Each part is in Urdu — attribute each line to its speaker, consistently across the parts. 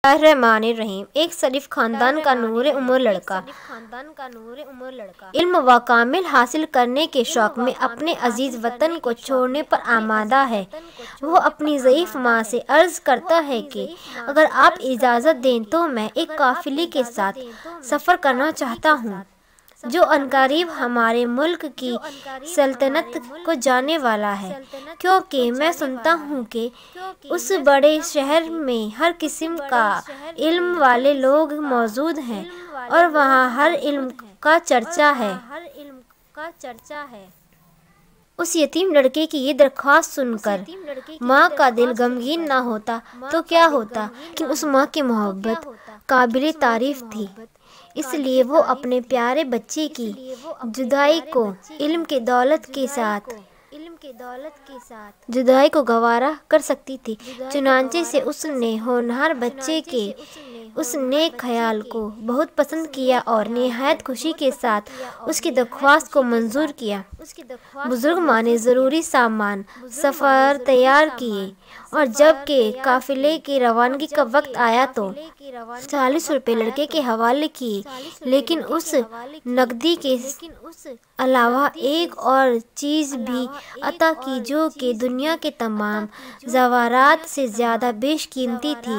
Speaker 1: الرحمن ایک شریف خاندان کا نور عمر لڑکا علم و کامل حاصل کرنے کے شوق میں اپنے عزیز وطن کو چھوڑنے پر آمادہ ہے۔ وہ اپنی ضعیف ماں سے عرض کرتا ہے کہ اگر آپ اجازت دیں تو میں ایک قافلے کے ساتھ سفر کرنا چاہتا ہوں جو عنقریب ہمارے ملک کی سلطنت کو جانے والا ہے، کیونکہ میں سنتا ہوں کہ اس بڑے شہر میں ہر قسم کا علم والے لوگ موجود ہیں اور وہاں ہر علم کا چرچا ہے۔ اس یتیم لڑکے کی یہ درخواست سن کر ماں کا دل غمگین نہ ہوتا تو کیا ہوتا، کہ اس ماں کی محبت قابل تعریف تھی، اس لیے وہ اپنے پیارے بچے کی جدائی کو علم کی دولت کے ساتھ جدائی کو گوارا کر سکتی تھی۔ چنانچہ سے اس نے ہونہار بچے کے اس نیک خیال کو بہت پسند کیا اور نہایت خوشی کے ساتھ اس کی درخواست کو منظور کیا۔ بزرگ ماں نے ضروری سامان سفر تیار کیے اور جب کہ قافلے کی روانگی کا وقت آیا تو 40 روپے لڑکے کے حوالے کیے، لیکن اس نقدی کے علاوہ ایک اور چیز بھی عطا کی جو کہ دنیا کے تمام زیورات سے زیادہ بیش قیمتی تھی۔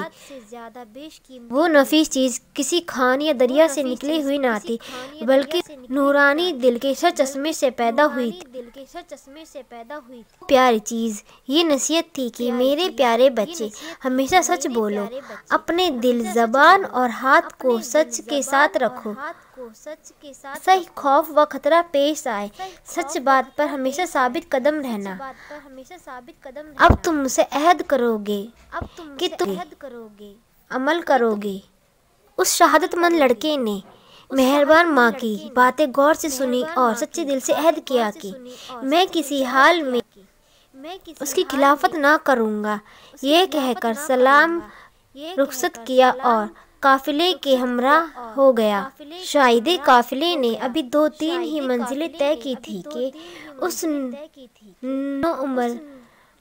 Speaker 1: وہ نفیس چیز کسی خان یا دریا سے نکلی ہوئی نہ تھی، بلکہ نورانی دل کے سرچشمے سے پیدا ہوئی تھی۔ پیاری چیز یہ نصیحت تھی کہ میرے پیارے بچے، ہمیشہ سچ بولو، اپنے دل، زبان اور ہاتھ کو سچ کے ساتھ رکھو، ایسا ہی خوف و خطرہ پیش آئے، سچ بات پر ہمیشہ ثابت قدم رہنا۔ اب تم مجھ سے عہد کرو گے کہ تم عمل کرو گے۔ اس شہادت مند لڑکے نے مہربان ماں کی باتیں غور سے سنی اور سچے دل سے عہد کیا کہ میں کسی حال میں اس کی خلافت نہ کروں گا۔ یہ کہہ کر سلام رخصت کیا اور قافلے کے ہمراہ ہو گیا۔ شاید قافلے نے ابھی 2-3 ہی منزلیں طے کی تھی کہ اس نوعمر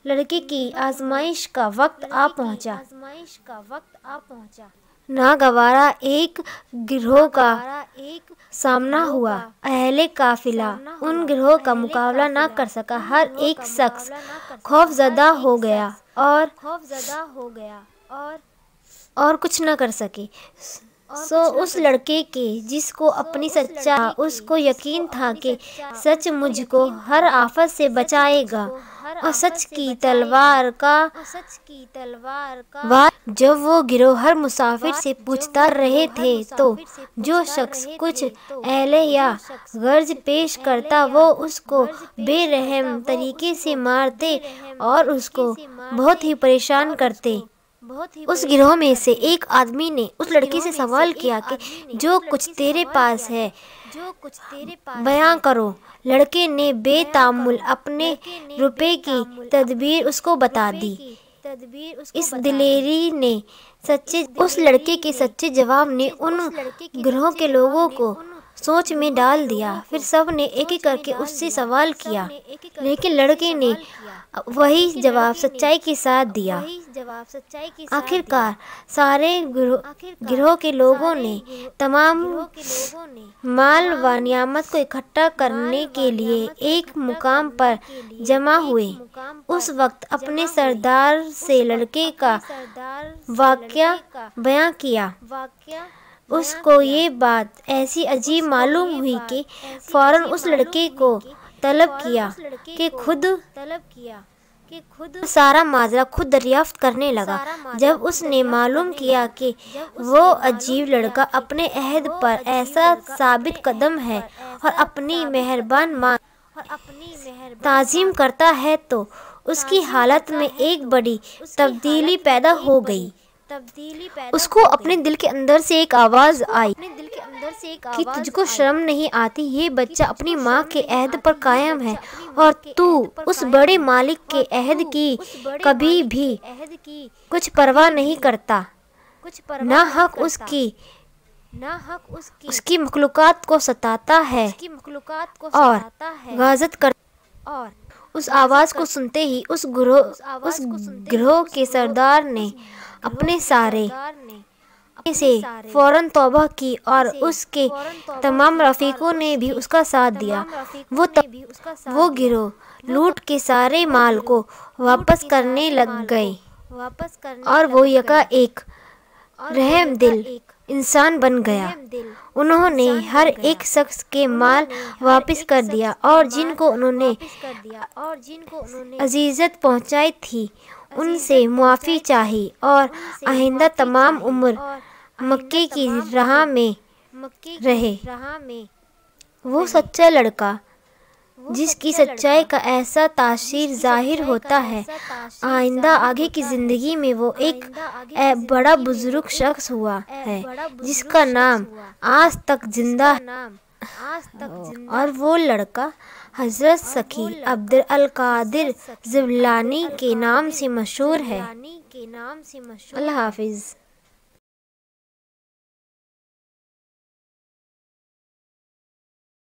Speaker 1: لڑکے کی آزمائش کا وقت آ پہنچا۔ ناگوارا ایک گروہ کا سامنا ہوا۔ اہلِ قافلہ ان گروہ کا مقابلہ نہ کر سکا۔ ہر ایک شخص خوف زدہ ہو گیا اور کچھ نہ کر سکے۔ سو اس لڑکے کے جس کو اپنی سچائی اس کو یقین تھا کہ سچ مجھ کو ہر آفت سے بچائے گا اور سچ کی تلوار کا وار۔ جب وہ گروہ ہر مسافر سے پوچھتا رہے تھے تو جو شخص کچھ ایلے یا غرض پیش کرتا وہ اس کو بے رحم طریقے سے مارتے اور اس کو بہت ہی پریشان کرتے۔ اس گروہ میں سے ایک آدمی نے اس لڑکے سے سوال کیا کہ جو کچھ تیرے پاس ہے بیاں کرو۔ لڑکے نے بے تامل اپنے روپے کی تدبیر اس کو بتا دی۔ اس دلیری نے اس لڑکے کے سچے جواب نے ان گروہ کے لوگوں کو سوچ میں ڈال دیا۔ پھر سب نے ایک ایک کر کے اس سے سوال کیا، لیکن لڑکے نے وہی جواب سچائی کے ساتھ دیا۔ آخرکار سارے گروہ کے لوگوں نے تمام مال و نعمت کو اکٹھا کرنے کے لیے ایک مقام پر جمع ہوئے۔ اس وقت اپنے سردار سے لڑکے کا واقعہ بیان کیا۔ اس کو یہ بات ایسی عجیب معلوم ہوئی کہ فوراً اس لڑکے کو طلب کیا کہ خود سارا ماجرا خود دریافت کرنے لگا۔ جب اس نے معلوم کیا کہ وہ عجیب لڑکا اپنے عہد پر ایسا ثابت قدم ہے اور اپنی مہربان ماں تعظیم کرتا ہے تو اس کی حالت میں ایک بڑی تبدیلی پیدا ہو گئی۔ اس کو اپنے دل کے اندر سے ایک آواز آئی کہ تجھ کو شرم نہیں آتی؟ یہ بچہ اپنی ماں کے عہد پر قائم ہے اور تو اس بڑے مالک کے عہد کی کبھی بھی کچھ پرواہ نہیں کرتا، ناحق اس کی مخلوقات کو ستاتا ہے اور غارت کرتا ہے۔ اس آواز کو سنتے ہی اس گروہ کے سردار نے اپنے سارے سے فوراً توبہ کی اور اس کے تمام رفیقوں نے بھی اس کا ساتھ دیا۔ وہ گروہ لوٹ کے سارے مال کو واپس کرنے لگ گئے اور وہ یکا ایک رحم دل انسان بن گیا۔ انہوں نے ہر ایک شخص کے مال واپس کر دیا اور جن کو انہوں نے اذیت پہنچائی تھی ان سے معافی چاہی اور آئندہ تمام عمر مکے کی راہ میں رہے۔ وہ سچا لڑکا جس کی سچائی کا ایسا تاثیر ظاہر ہوتا ہے، آگے کی زندگی میں وہ ایک بڑا بزرگ شخص ہوا ہے جس کا نام آج تک زندہ ہے، اور وہ لڑکا حضرت سخی عبد القادر جیلانی کے نام سے مشہور ہے۔ اللہ حافظ۔